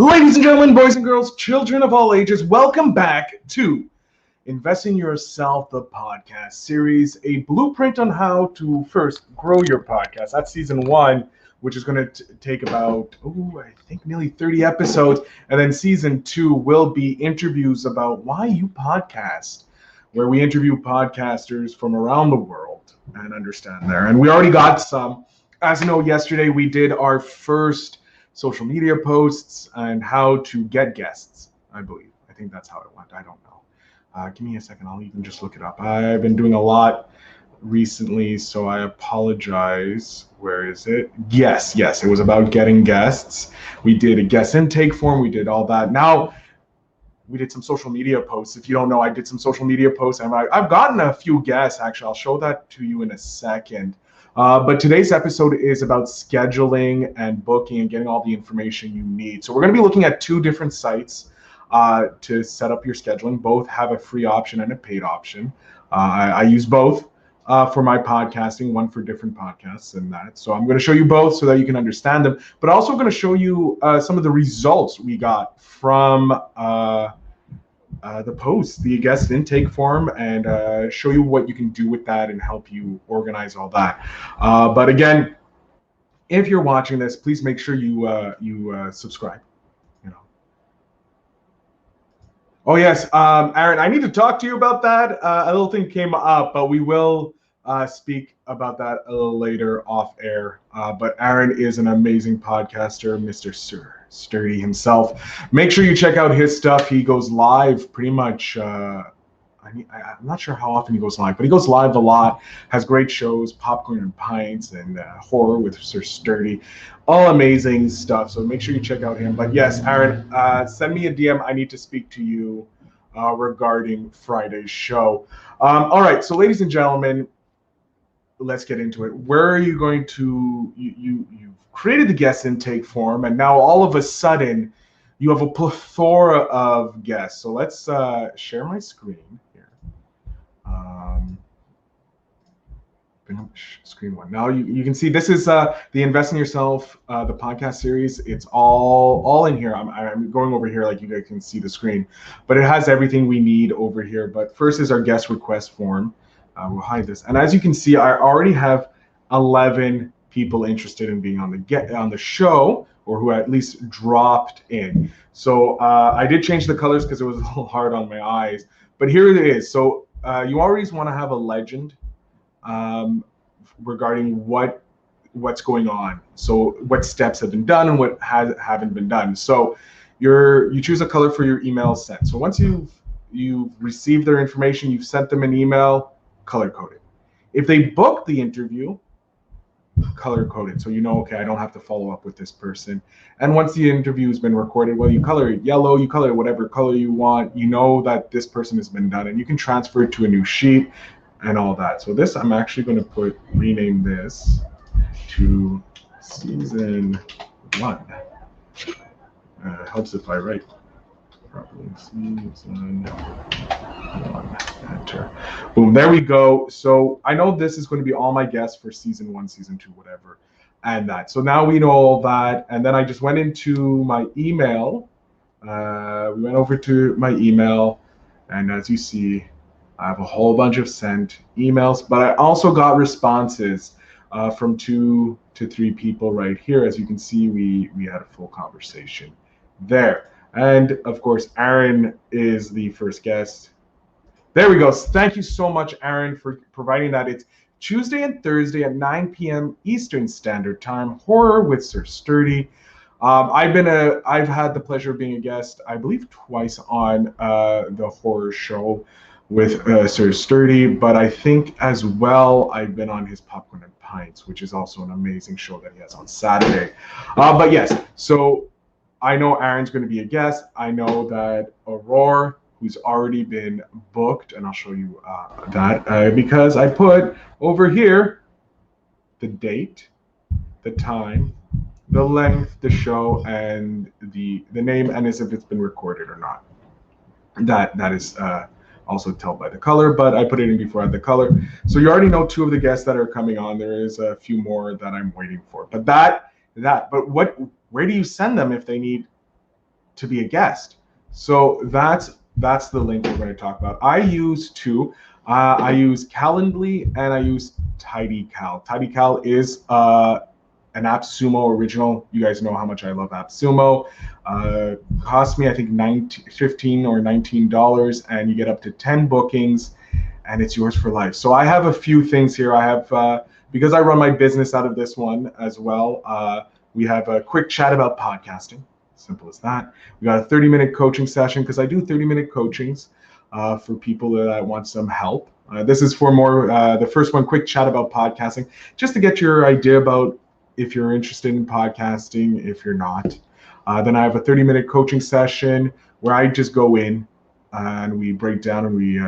Ladies and gentlemen, boys and girls, children of all ages, welcome back to Invest in Yourself, the podcast series, a blueprint on how to first grow your podcast. That's season 1, which is going to take about, I think nearly 30 episodes. And then season 2 will be interviews about why you podcast, where we interview podcasters from around the world and understand there. And we already got some. As you know, yesterday we did our first social media posts and how to get guests, I believe. I think that's how it went. I don't know. Give me a second. I'll even just look it up. I've been doing a lot recently, so I apologize. Where is it? Yes. It was about getting guests. We did a guest intake form. We did all that. Now, we did some social media posts. If you don't know, I did some social media posts. And I've gotten a few guests, actually. I'll show that to you in a second. But today's episode is about scheduling and booking and getting all the information you need. So we're going to be looking at 2 different sites to set up your scheduling. Both have a free option and a paid option. I use both for my podcasting, one for different podcasts and that. So I'm going to show you both so that you can understand them, but also going to show you some of the results we got from the post, the guest intake form, and show you what you can do with that and help you organize all that. But again, if you're watching this, please make sure you subscribe. Oh yes, Aaron, I need to talk to you about that. A little thing came up, but we will speak about that a little later off air. But Aaron is an amazing podcaster, Mr. Sturdy himself. Make sure you check out his stuff. He goes live pretty much. I'm not sure how often he goes live, but he goes live a lot. Has great shows, Popcorn and Pints, and Horror with Sir Sturdy. All amazing stuff. So make sure you check out him. But yes, Aaron, send me a DM. I need to speak to you regarding Friday's show. All right. So, ladies and gentlemen, let's get into it. Where are you going to? You've created the guest intake form, and now all of a sudden, you have a plethora of guests. So let's share my screen here. Bring up screen 1. Now you can see this is the Invest in Yourself, the podcast series. It's all in here. I'm going over here like you guys can see the screen, but it has everything we need over here. But first is our guest request form. We'll hide this, and as you can see, I already have 11 people interested in being on the show, or who at least dropped in. So I did change the colors because it was a little hard on my eyes, but here it is. So you always want to have a legend regarding what's going on. So what steps have been done and what haven't been done. So you choose a color for your email sent. So once you've received their information, you've sent them an email, color coded. If they book the interview, color coded, so you know, okay, I don't have to follow up with this person. And once the interview has been recorded, well, you color it yellow, you color it whatever color you want. You know that this person has been done, and you can transfer it to a new sheet and all that. So this, I'm actually going to rename this to season 1. Helps if I write properly. Season 1. Enter. Boom. There we go. So I know this is going to be all my guests for season 1, season 2, whatever, and that. So now we know all that. And then I just went into my email. We went over to my email, and as you see, I have a whole bunch of sent emails, but I also got responses from 2 to 3 people right here. As you can see, we had a full conversation there. And of course, Aaron is the first guest. There we go. Thank you so much, Aaron, for providing that. It's Tuesday and Thursday at 9 p.m. Eastern Standard Time. Horror with Sir Sturdy. I've had the pleasure of being a guest, I believe, twice on the horror show with Sir Sturdy, but I think as well I've been on his Popcorn and Pints, which is also an amazing show that he has on Saturday. But yes, so I know Aaron's going to be a guest. I know that Aurora, who's already been booked, and I'll show you that because I put over here the date, the time, the length, the show, and the name, and as if it's been recorded or not. That is also tell by the color, but I put it in before I had the color. So you already know 2 of the guests that are coming on. There is a few more that I'm waiting for. But where do you send them if they need to be a guest. So that's the link we're going to talk about. I use two. I use Calendly and I use TidyCal. TidyCal is an AppSumo original. You guys know how much I love AppSumo. Cost me, I think, $15 or $19, and you get up to 10 bookings, and it's yours for life. So I have a few things here. I have, because I run my business out of this one as well, we have a quick chat about podcasting. Simple as that. We got a 30-minute coaching session, because I do 30-minute coachings for people that want some help. This is for more, the first one, quick chat about podcasting, just to get your idea about if you're interested in podcasting, if you're not. Then I have a 30-minute coaching session where I just go in and we break down and we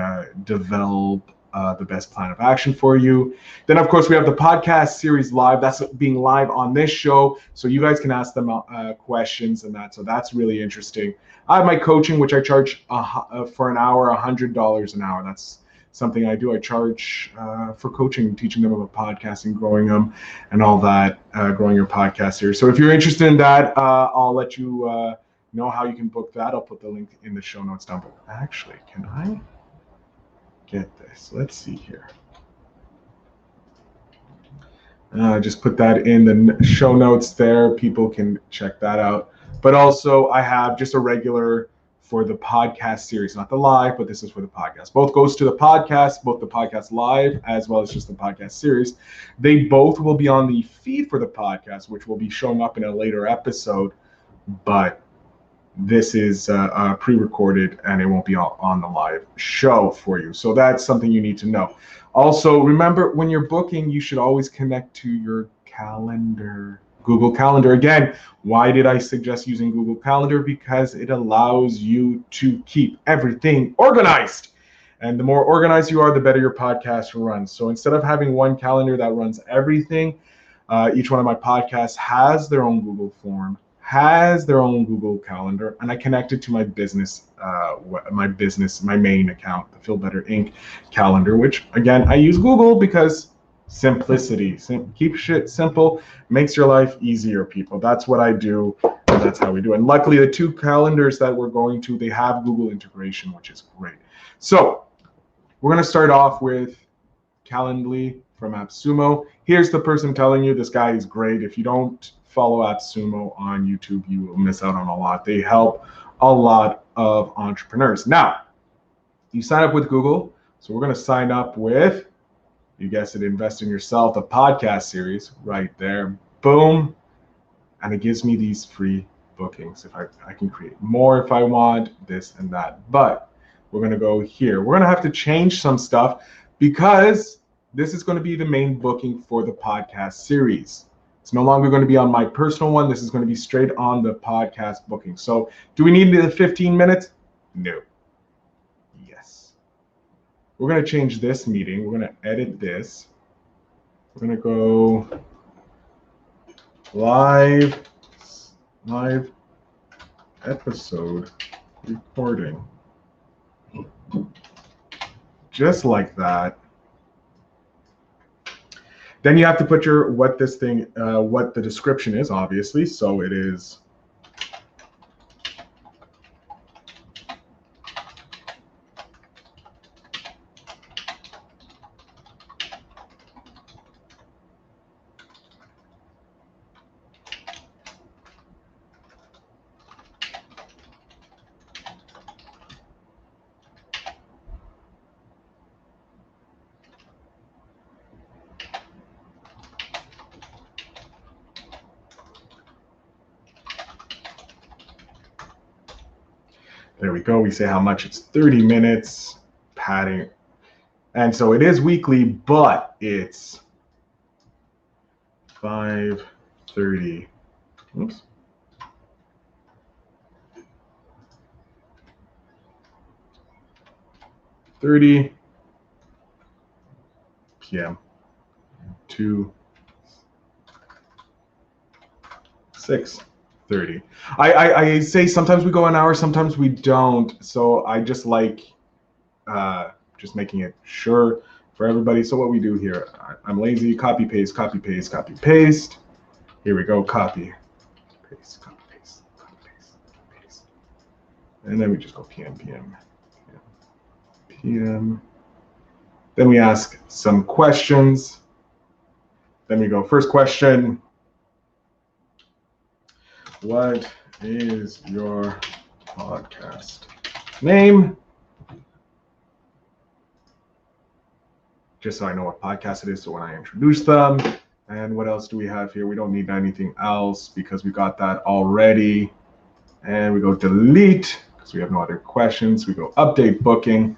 develop the best plan of action for you. Then, of course, we have the podcast series live. That's being live on this show, so you guys can ask them questions and that. So that's really interesting. I have my coaching, which I charge for an hour, $100 an hour. That's something I do. I charge for coaching, teaching them about podcasting, growing them, and all that, growing your podcast series. So if you're interested in that, I'll let you know how you can book that. I'll put the link in the show notes down below. Actually, can I get this? Let's see here. Just put that in the show notes there. People can check that out. But also, I have just a regular for the podcast series, not the live, but this is for the podcast. Both goes to the podcast, both the podcast live as well as just the podcast series. They both will be on the feed for the podcast, which will be showing up in a later episode, but this is pre-recorded and it won't be on the live show for you. So that's something you need to know. Also, remember, when you're booking, you should always connect to your calendar. Google Calendar. Again, why did I suggest using Google Calendar? Because it allows you to keep everything organized. And the more organized you are, the better your podcast runs. So instead of having one calendar that runs everything, each one of my podcasts has their own Google form, has their own Google Calendar, and I connect it to my business, my main account, the Phil Better Inc. calendar, which again, I use Google because simplicity. Keep shit simple, makes your life easier, people. That's what I do, and that's how we do it. And luckily, the two calendars that we're going to, they have Google integration, which is great. So we're going to start off with Calendly from AppSumo. Here's the person telling you this guy is great. If you don't follow AppSumo on YouTube, you will miss out on a lot. They help a lot of entrepreneurs. Now, you sign up with Google, so we're going to sign up with, you guessed it, Invest in Yourself, the podcast series right there. Boom. And it gives me these free bookings. If I can create more if I want, this and that. But we're going to go here. We're going to have to change some stuff because this is going to be the main booking for the podcast series. It's no longer going to be on my personal one. This is going to be straight on the podcast booking. So do we need the 15 minutes? No. We're going to change this meeting. We're going to edit this. We're going to go live episode recording. Just like that. Then you have to put what the description is, obviously. So it is there we go. We say how much. It's 30 minutes padding. And so it is weekly, but it's 5:30. Oops. .30 p.m. to 6:30. I say sometimes we go an hour, sometimes we don't. So I just like just making it sure for everybody. So what we do here, I'm lazy, copy, paste, copy, paste, copy, paste. Here we go, copy, paste, copy, paste, copy, paste, paste. And then we just go PM. Then we ask some questions. Then we go, first question, what is your podcast name? Just so I know what podcast it is, so when I introduce them. And what else do we have here? We don't need anything else because we got that already. And we go delete because we have no other questions. We go update booking.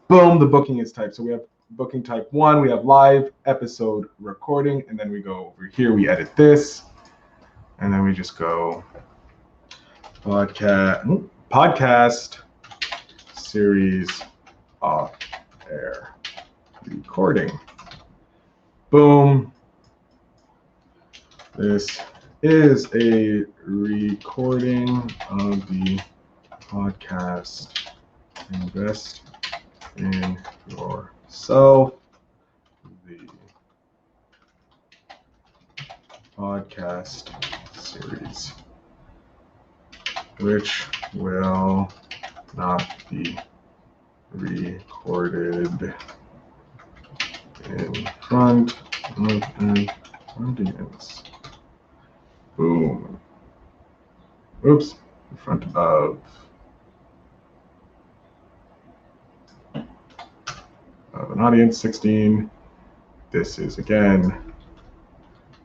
Boom, the booking is typed. So we have booking type 1, we have live episode recording, and then we go over here, we edit this, and then we just go podcast series off air recording. Boom. This is a recording of the podcast. Invest in yourself. The podcast series, which will not be recorded in front of an audience. Boom. Oops. In front of an audience. 16. This is again.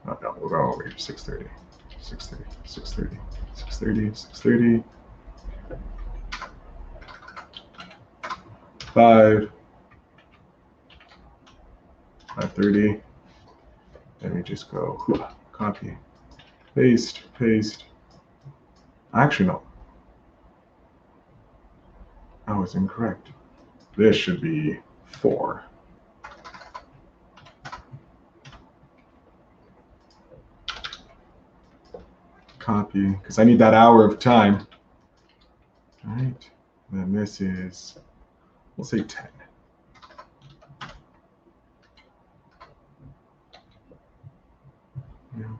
Oh, no, we'll go over here. 6:30. 6:30. 6:30. 6:30. 6:30. 5:30. Then we just go copy, paste. Actually, no. I was incorrect. This should be 4. Copy, because I need that hour of time. All right. And then this is, we'll say 10. Yeah.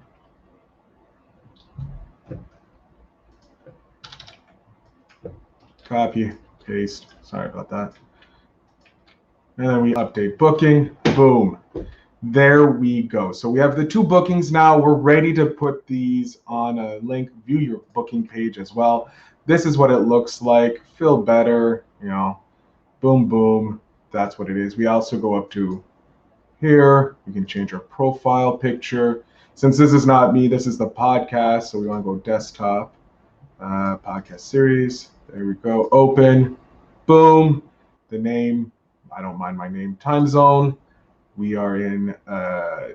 Copy, paste. Sorry about that. And then we update booking. Boom. There we go. So we have the 2 bookings now. We're ready to put these on a link. View your booking page as well. This is what it looks like. Feel better, boom, boom. That's what it is. We also go up to here. We can change our profile picture. Since this is not me, this is the podcast. So we want to go desktop, podcast series. There we go. Open. Boom. The name. I don't mind my name. Time zone. We are in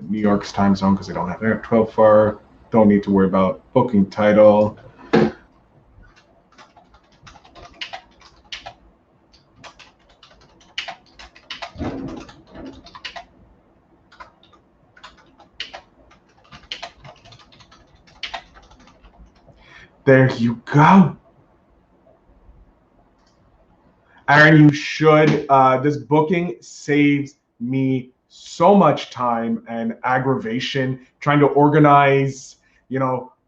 New York's time zone because I don't have 12 far. Don't need to worry about booking title. There you go. Aaron, you should. This booking saves me so much time and aggravation trying to organize,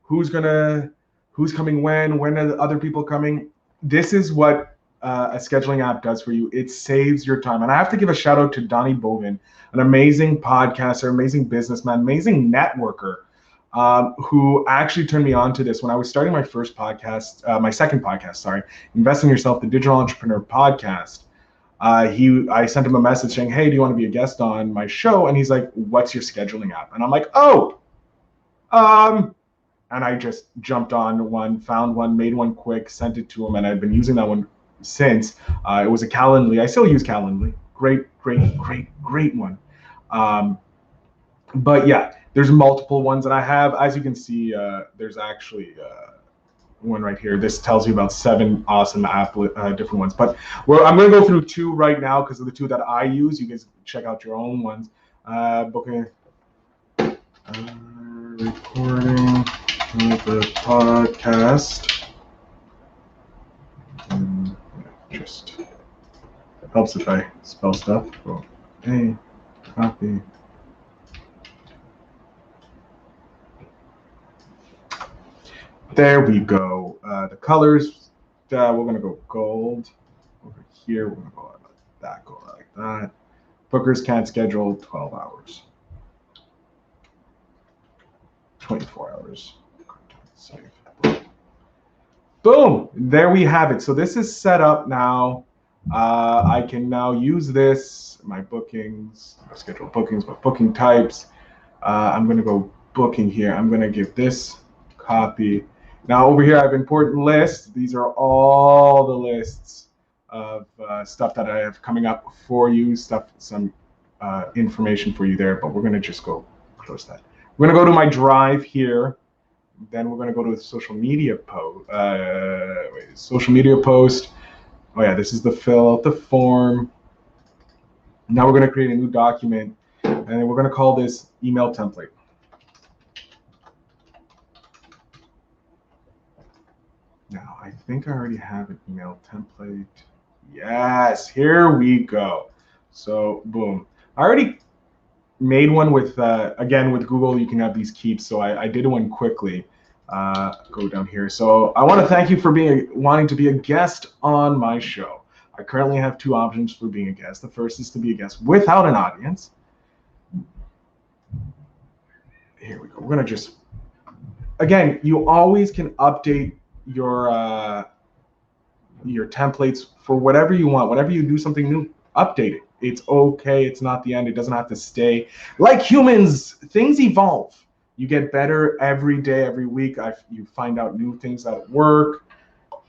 who's coming when are the other people coming. This is what a scheduling app does for you. It saves your time. And I have to give a shout out to Donnie Bovin, an amazing podcaster, amazing businessman, amazing networker, who actually turned me on to this when I was starting my second podcast, Invest in Yourself, the Digital Entrepreneur Podcast. I sent him a message saying, hey, do you want to be a guest on my show? And he's like, what's your scheduling app? And I'm like, and I just jumped on one, found one, made one quick, sent it to him, and I've been using that one since. It was a Calendly. I still use Calendly. Great one. But yeah, there's multiple ones that I have. As you can see, there's actually one right here. This tells you about 7 awesome different ones. But I'm going to go through 2 right now because of the 2 that I use. You guys check out your own ones. Booking, recording of the podcast. Just helps if I spell stuff. Hey, copy. There we go. The colors, we're gonna go gold. Over here, we're gonna go like that, go like that. Bookers can't schedule 12 hours. 24 hours. Save. Boom! There we have it. So this is set up now. I can now use this, my bookings, schedule bookings, my booking types. I'm going to go booking here. I'm going to give this copy. Now over here I have important lists. These are all the lists of stuff that I have coming up for you, some information for you there, but we're going to just go close that. We're going to go to my drive here. Then we're going to go to the social media post. Social media post. Oh yeah, this is the fill out the form. Now we're going to create a new document, and then we're going to call this email template. Now I think I already have an email template. Yes, here we go. So boom, I already made one with again with Google. You can have these keeps, so I did one quickly. Go down here. So I want to thank you for wanting to be a guest on my show. I currently have two options for being a guest. The first is to be a guest without an audience. Here we go. We're gonna just, again, you always can update your templates for whatever you want. Whenever you do something new, update it. It's okay. It's not the end. It doesn't have to stay. Like humans, things evolve. You get better every day, every week. You find out new things that work,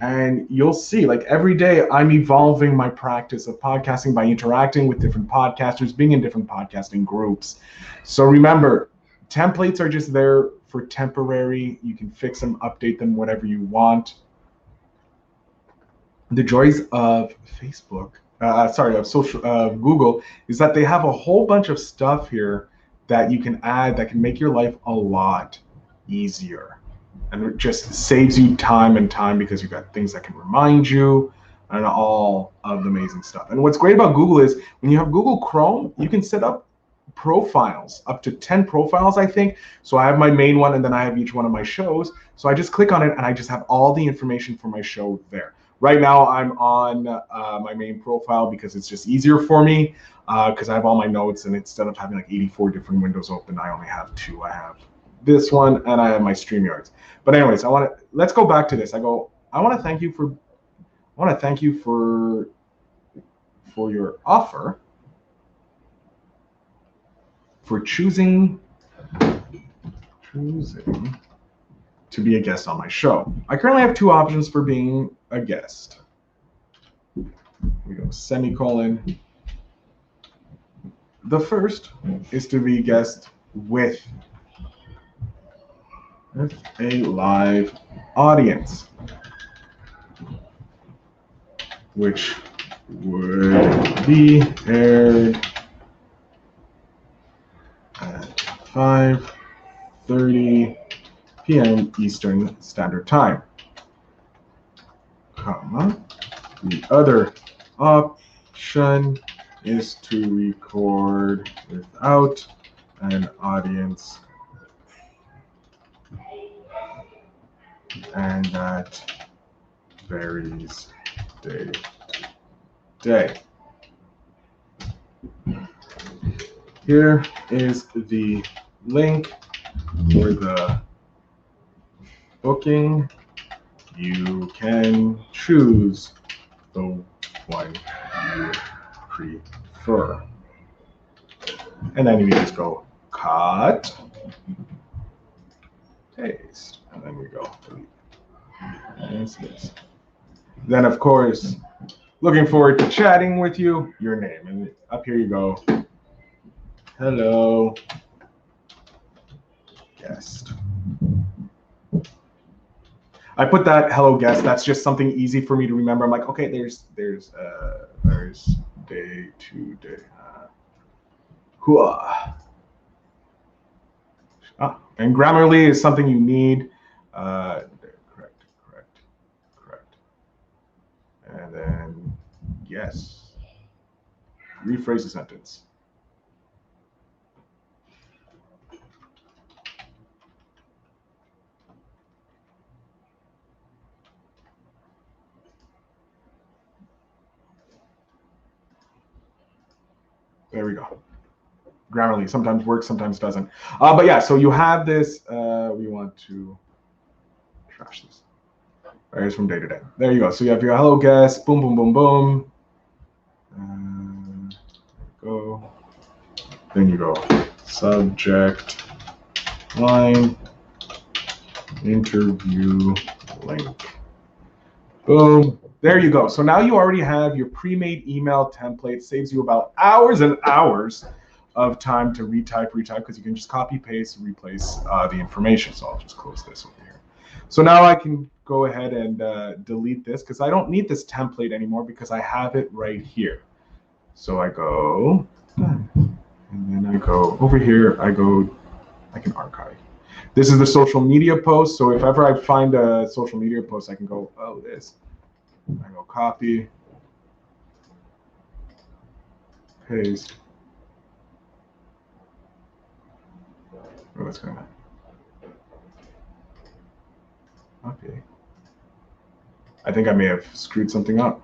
and you'll see. Like every day, I'm evolving my practice of podcasting by interacting with different podcasters, being in different podcasting groups. So remember, templates are just there for temporary. You can fix them, update them, whatever you want. The joys of Facebook, of Google, is that they have a whole bunch of stuff here that you can add that can make your life a lot easier. And it just saves you time and time because you've got things that can remind you and all of the amazing stuff. And what's great about Google is when you have Google Chrome, you can set up profiles, up to 10 profiles, I think. So I have my main one, and then I have each one of my shows. So I just click on it, and I just have all the information for my show there. Right now, I'm on my main profile because it's just easier for me because I have all my notes, and instead of having like 84 different windows open, I only have two. I have this one, and I have my StreamYards. But anyways, let's go back to this. I want to thank you for your offer, for choosing to be a guest on my show. I currently have two options for being a guest. We go semicolon. The first is to be a guest with a live audience, which would be aired at 5:30 p.m. Eastern Standard Time, comma. The other option is to record without an audience, and that varies day to day. Here is the link for the booking. You can choose the one you prefer. And then you just go cut, paste, and then we go delete. And it's this. Then of course, looking forward to chatting with you, your name. And up here you go. Hello, guest. I put that hello guest. That's just something easy for me to remember. I'm like, okay, there's day to day. And Grammarly is something you need. Correct. And then yes. Rephrase the sentence. There we go. Grammarly sometimes works, sometimes doesn't. But yeah, so you have this. We want to trash this. Varies from day to day. There you go. So you have your hello guest. Boom, boom, boom, boom. Go. Then you go subject line interview link. Boom. There you go. So now you already have your pre-made email template. Saves you about hours and hours of time to retype, because you can just copy, paste, replace the information. So I'll just close this over here. So now I can go ahead and delete this because I don't need this template anymore because I have it right here. So I go, and then I go over here, I can archive. This is the social media post. So if ever I find a social media post, I can go, oh, this. I go copy, paste. Oh, that's going on. Okay. I think I may have screwed something up.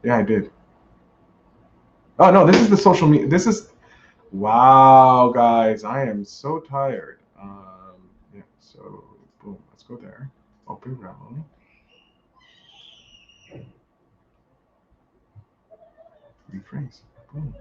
Yeah, I did. Oh, no, this is the social media. This is, wow, guys, I am so tired. Yeah, so, boom, let's go there. Open Grammarly. Rephrase. Boom.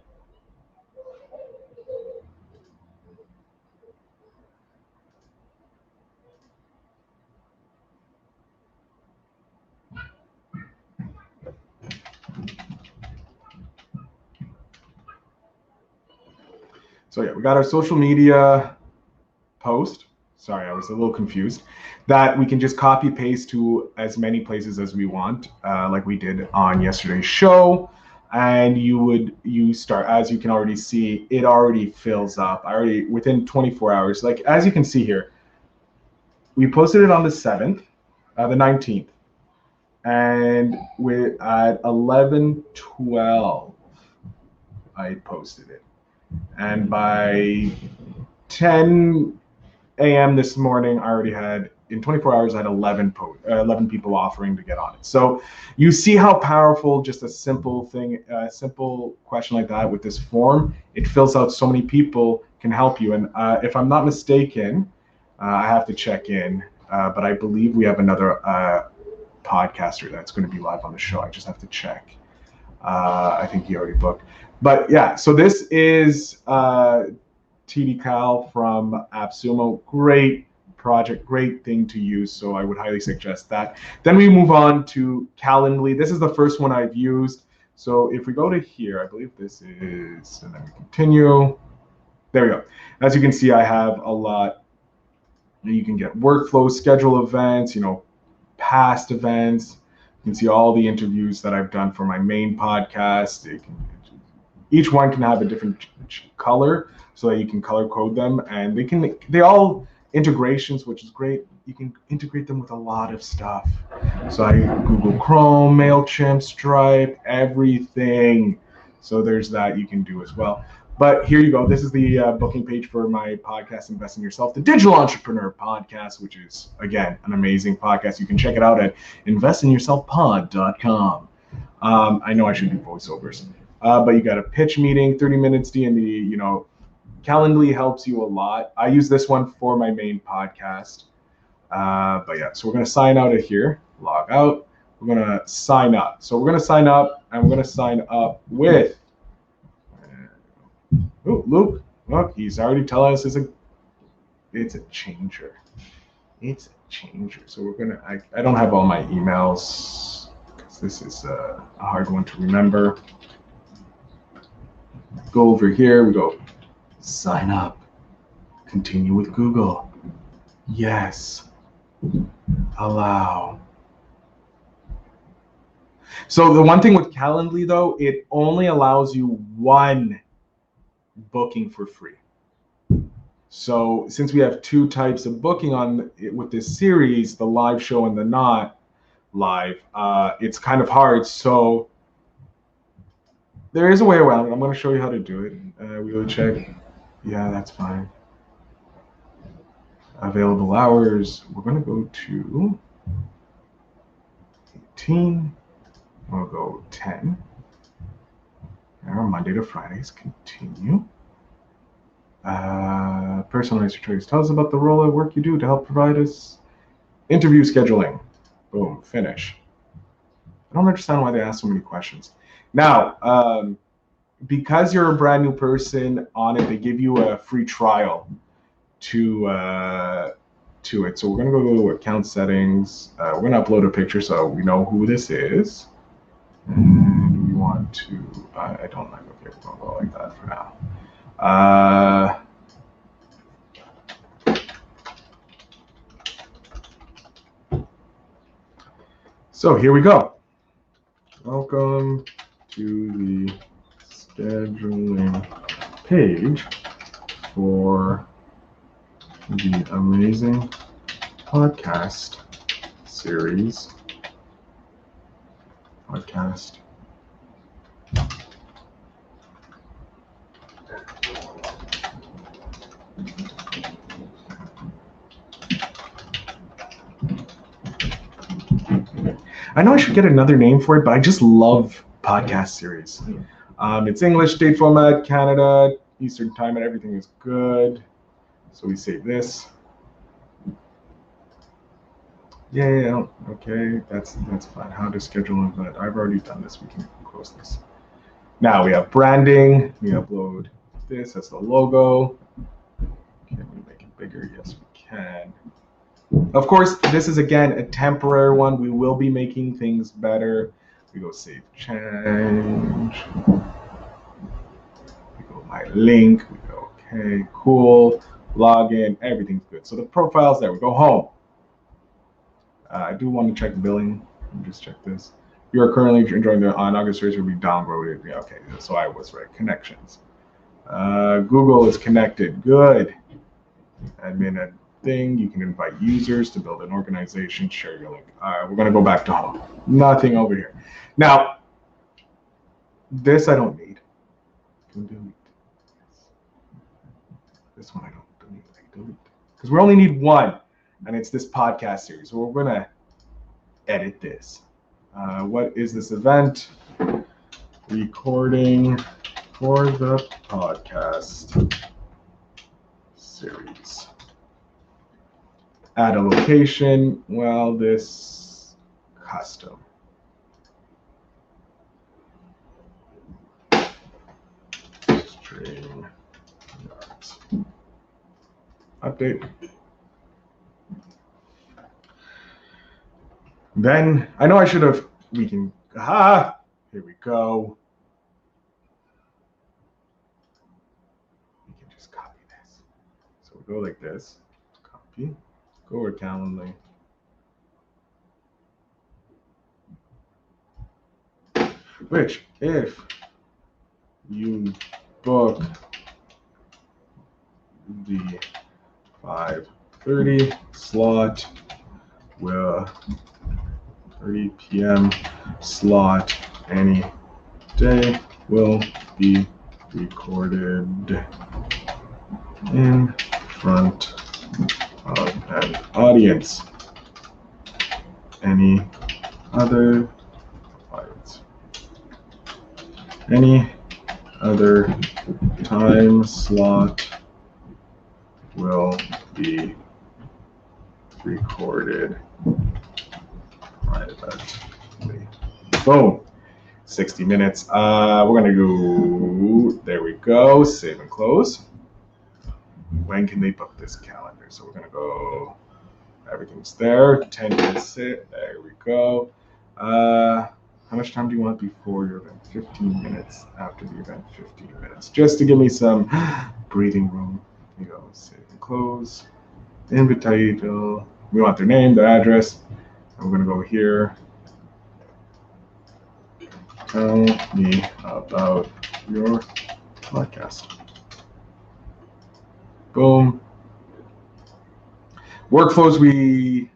So yeah, we got our social media post. Sorry, I was a little confused. That we can just copy paste to as many places as we want, like we did on yesterday's show. And you start, as you can already see, it already fills up. Within 24 hours, like as you can see here, we posted it on the 7th, the 19th, and we're at 11:12. I posted it, and by 10 a.m. this morning, I already had, in 24 hours, I had 11 people offering to get on it. So you see how powerful just a simple thing, a simple question like that with this form, it fills out so many people, can help you. And if I'm not mistaken, I have to check in, but I believe we have another podcaster that's going to be live on the show. I just have to check. I think he already booked. But yeah, so this is TD Cal from AppSumo. Great project, great thing to use. So I would highly suggest that. Then we move on to Calendly. This is the first one I've used. So if we go to here, I believe this is, and then we continue. There we go. As you can see, I have a lot. You can get workflow, schedule events, past events. You can see all the interviews that I've done for my main podcast. Each one can have a different color so that you can color code them, and they all integrations, which is great. You can integrate them with a lot of stuff. So I Google Chrome, MailChimp, Stripe, everything. So there's that you can do as well. But here you go. This is the booking page for my podcast, Invest in Yourself, the Digital Entrepreneur Podcast, which is, again, an amazing podcast. You can check it out at investinyourselfpod.com. I know I should do voiceovers. But you got a pitch meeting, 30 minutes D&D, Calendly helps you a lot. I use this one for my main podcast. But yeah, so we're going to sign out of here, log out. We're going to sign up. So we're going to sign up, and we're going to sign up with, Luke, look, he's already telling us it's a changer. It's a changer. So we're going to, I don't have all my emails because this is a hard one to remember. Go over here, we go sign up, continue with Google, yes, allow. So the one thing with Calendly though, it only allows you one booking for free. So since we have two types of booking on with this series, the live show and the not live, it's kind of hard. So there is a way around it. I'm going to show you how to do it. We go check. Yeah, that's fine. Available hours. We're going to go to 18. We'll go 10. Come Monday to Fridays. Continue. Personalized tutorials. Tell us about the role of work you do to help provide us interview scheduling. Boom, finish. I don't understand why they ask so many questions. Now, because you're a brand new person on it, they give you a free trial to it. So we're gonna go to account settings. We're gonna upload a picture so we know who this is. And we want to, I don't like, okay, we're gonna go like that for now. So here we go. Welcome to the scheduling page for the amazing podcast series. Podcast. I know I should get another name for it, but I just love podcast series. It's English, date format, Canada, Eastern time, and everything is good. So we save this. Yeah, okay, that's fine. How to schedule an event. I've already done this. We can close this. Now we have branding. We upload this as the logo. Can we make it bigger? Yes, we can. Of course, this is again a temporary one. We will be making things better. We go save change. We go my link. We go okay, cool. Login. Everything's good. So the profile's there. We go home. I do want to check billing. Let me just check this. You are currently enjoying the on August 1st will be downloaded. Yeah, okay, so I was right. Connections. Google is connected. Good. Admin a thing. You can invite users to build an organization. Share your link. All right, we're gonna go back to home. Nothing over here. Now, this I don't need. Can delete. This one I don't delete. I delete because we only need one. And it's this podcast series. So we're gonna edit this. What is this event? Recording for the podcast series. Add a location. Well, this custom. String yards. Update. Then, I know I should have, we can, here we go. We can just copy this. So we go like this, copy, go to Calendly. Which, if you book the 5:30 slot, will 30 p.m. slot any day will be recorded in front of an audience. Any other audience. Any other time slot will be recorded privately. Boom. 60 minutes. We're gonna go, there we go, save and close. When can they book this calendar? So we're gonna go, everything's there, 10 minutes, there we go. How much time do you want before your event? 15 minutes. After the event, 15 minutes. Just to give me some breathing room. You go, save and close. Invite, we want their name, their address. And we're gonna go here. Tell me about your podcast. Boom. Workflows we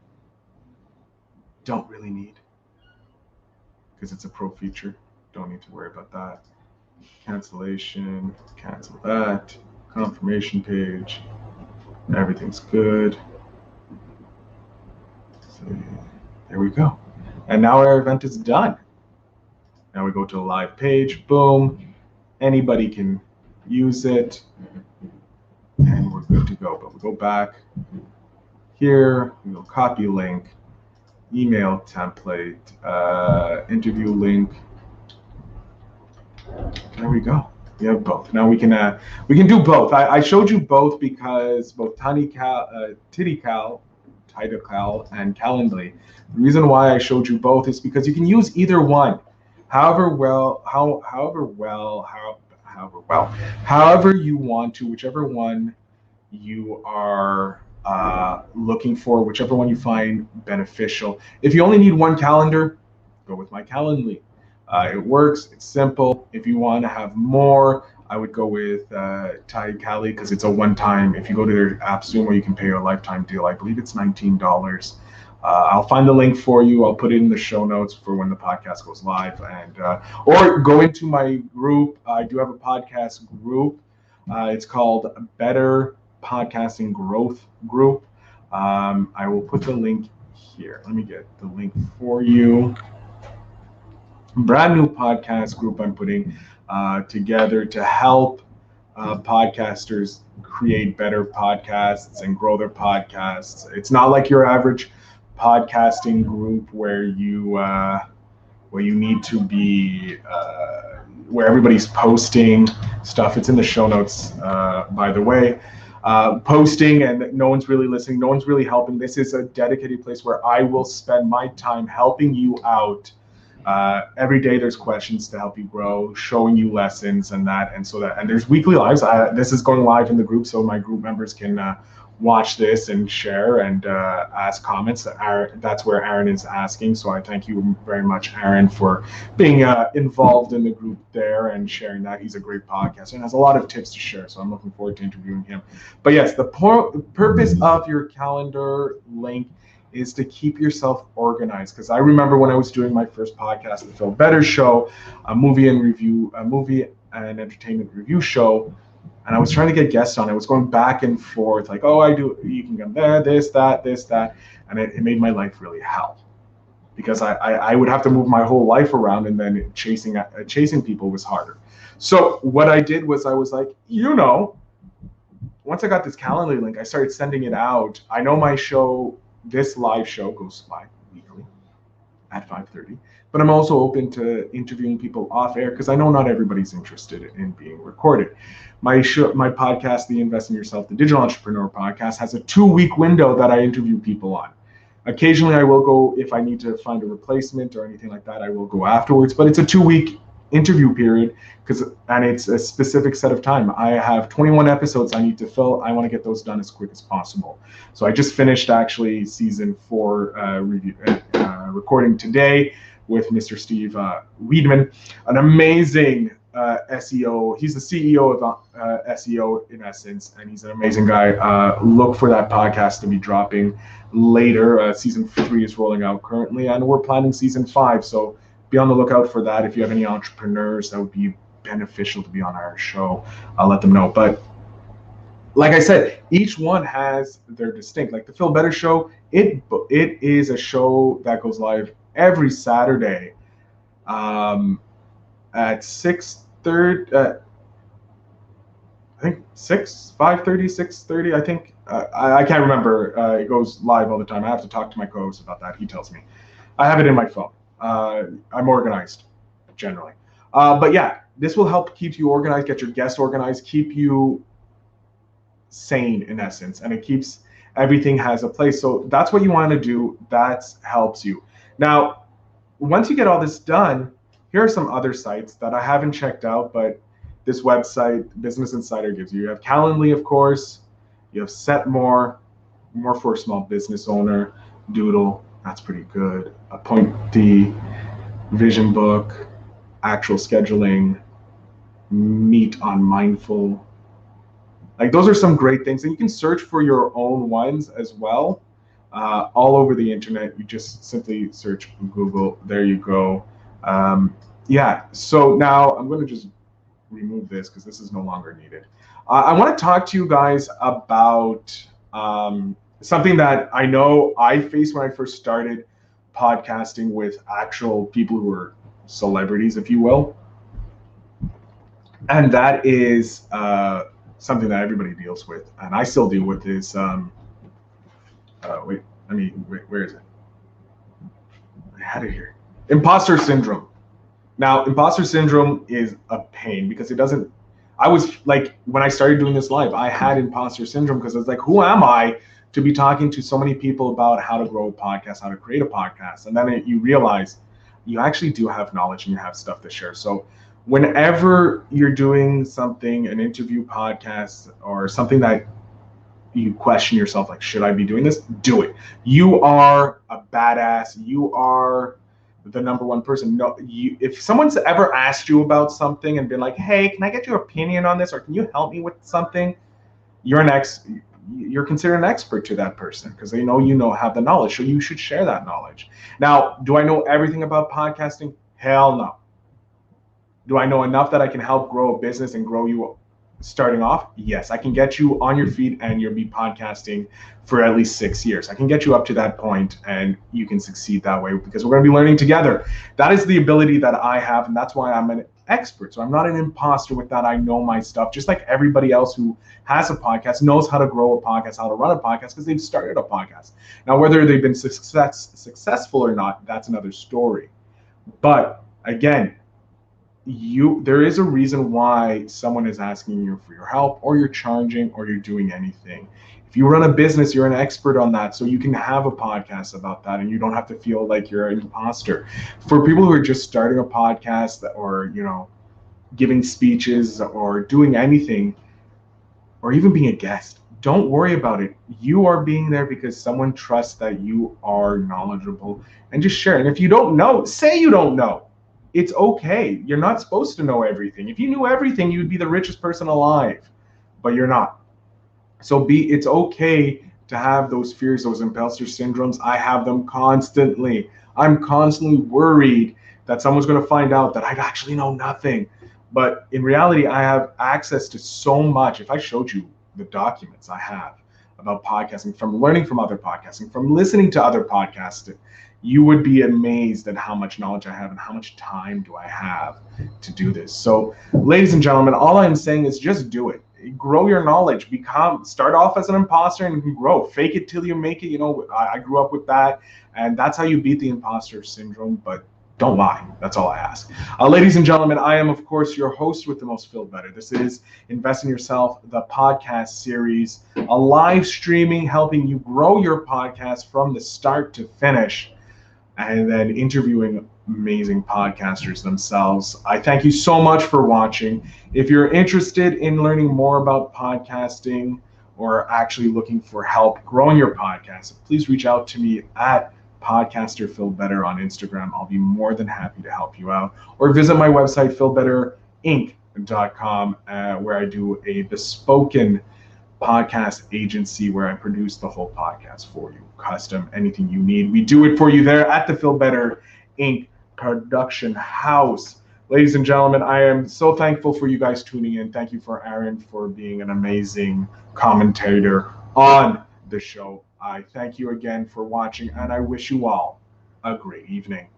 don't really need because it's a pro feature. Don't need to worry about that. Cancellation, cancel that. Confirmation page. Everything's good. So, there we go. And now our event is done. Now we go to a live page. Boom. anybody can use it, and we're good to go. But we'll go back here, we'll copy link, email template, interview link. There we go. We have both. Now we can do both. I showed you both because both TidyCal, and Calendly. The reason why I showed you both is because you can use either one, however you want to, whichever one you are looking for, whichever one you find beneficial. If you only need one calendar, go with my Calendly. It works, it's simple. If you want to have more, I would go with TidyCal because it's a one-time. If you go to their app Sumo, you can pay a lifetime deal. I believe it's $19. I'll find the link for you. I'll put it in the show notes for when the podcast goes live, and or go into my group. I do have a podcast group. It's called Better Podcasting Growth Group. I will put the link here. Let me get the link for you. Brand new podcast group I'm putting together to help podcasters create better podcasts and grow their podcasts. It's not like your average podcasting group where you need to be where everybody's posting stuff. It's in the show notes, by the way. Posting and no one's really listening, no one's really helping. This is a dedicated place where I will spend my time helping you out. Every day there's questions to help you grow, showing you lessons and there's weekly lives. This is going live in the group, so my group members can watch this and share and ask comments. That's where Aaron is asking, so I thank you very much, Aaron, for being involved in the group there and sharing that. He's a great podcaster and has a lot of tips to share, so I'm looking forward to interviewing him. But yes, the purpose of your calendar link is to keep yourself organized. Because I remember when I was doing my first podcast, the Phil Better Show, a movie and entertainment review show, and I was trying to get guests on. I was going back and forth, like, you can come there, this, that, and it made my life really hell. Because I would have to move my whole life around, and then chasing people was harder. So what I did was I was like, once I got this Calendly link, I started sending it out. I know my show, this live show goes live weekly at 5:30, but I'm also open to interviewing people off air because I know not everybody's interested in being recorded. My podcast, the Invest in Yourself, the Digital Entrepreneur Podcast, has a 2-week window that I interview people on. Occasionally I will go, if I need to find a replacement or anything like that, I will go afterwards, but it's a 2-week interview period and it's a specific set of time. I have 21 episodes I need to fill. I want to get those done as quick as possible. So I just finished actually season 4 recording today with Mr. Steve Weedman, an amazing SEO. He's the CEO of SEO in essence, and he's an amazing guy. Look for that podcast to be dropping later. Season 3 is rolling out currently, and we're planning season 5. So be on the lookout for that. If you have any entrepreneurs that would be beneficial to be on our show, I'll let them know. But like I said, each one has their distinct. Like the Phil Better Show, it is a show that goes live every Saturday at 6:30. I think 5:30, I think. I can't remember. It goes live all the time. I have to talk to my co-host about that. He tells me. I have it in my phone. I'm organized generally. But yeah, this will help keep you organized, get your guests organized, keep you sane in essence, and it keeps everything has a place. So that's what you want to do. That helps you. Now, once you get all this done, here are some other sites that I haven't checked out, but this website, Business Insider, gives you. You have Calendly, of course. You have Setmore, more for a small business owner. Doodle, that's pretty good. Appointee, Vision Book, Actual Scheduling, Meet on Mindful. Like those are some great things, and you can search for your own ones as well. All over the internet, you just simply search Google. There you go. Yeah. So now I'm going to just remove this because this is no longer needed. I want to talk to you guys about something that I know I faced when I first started podcasting with actual people who were celebrities, if you will. And that is something that everybody deals with, and I still deal with. Is where is it? I had it here. Imposter syndrome. Now, imposter syndrome is a pain because it doesn't. I was like, when I started doing this live, I had imposter syndrome because I was like, who am I to be talking to so many people about how to grow a podcast, how to create a podcast? And then you realize you actually do have knowledge and you have stuff to share. So whenever you're doing something, an interview podcast or something that you question yourself, like, should I be doing this? Do it. You are a badass. You are the number one person. No, if someone's ever asked you about something and been like, hey, can I get your opinion on this, or can you help me with something? You're considered an expert to that person because they know have the knowledge. So you should share that knowledge. Now, do I know everything about podcasting? Hell no. Do I know enough that I can help grow a business and grow you starting off? Yes, I can get you on your feet and you'll be podcasting for at least 6 years. I can get you up to that point and you can succeed that way because we're going to be learning together. That is the ability that I have, and that's why I'm an expert. So I'm not an imposter with that. I know my stuff, just like everybody else who has a podcast knows how to grow a podcast, how to run a podcast, because they've started a podcast. Now, whether they've been successful or not, that's another story. But again, there is a reason why someone is asking you for your help, or you're charging, or you're doing anything. If you run a business, you're an expert on that, so you can have a podcast about that and you don't have to feel like you're an imposter. For people who are just starting a podcast, or giving speeches or doing anything, or even being a guest, don't worry about it. You are being there because someone trusts that you are knowledgeable, and just share. And if you don't know, say you don't know. It's okay. You're not supposed to know everything. If you knew everything, you'd be the richest person alive, but you're not. So it's okay to have those fears, those imposter syndromes. I have them constantly. I'm constantly worried that someone's going to find out that I actually know nothing. But in reality, I have access to so much. If I showed you the documents I have about podcasting, from learning from other podcasting, from listening to other podcasts, you would be amazed at how much knowledge I have and how much time do I have to do this. So, ladies and gentlemen, all I'm saying is just do it. Grow your knowledge. Start off as an imposter and grow. Fake it till you make it. I grew up with that, and that's how you beat the imposter syndrome. But don't lie. That's all I ask. Ladies and gentlemen, I am, of course, your host with the most Phil Better. This is Invest in Yourself, the podcast series, a live streaming helping you grow your podcast from the start to finish, and then interviewing amazing podcasters themselves. I thank you so much for watching. If you're interested in learning more about podcasting or actually looking for help growing your podcast, please reach out to me at Podcaster Phil Better on Instagram. I'll be more than happy to help you out. Or visit my website, philbetterinc.com, where I do a bespoken podcast agency where I produce the whole podcast for you, custom, anything you need. We do it for you there at the Phil Better Inc. production house. Ladies and gentlemen, I am so thankful for you guys tuning in. Thank you for Aaron for being an amazing commentator on the show. I thank you again for watching, and I wish you all a great evening.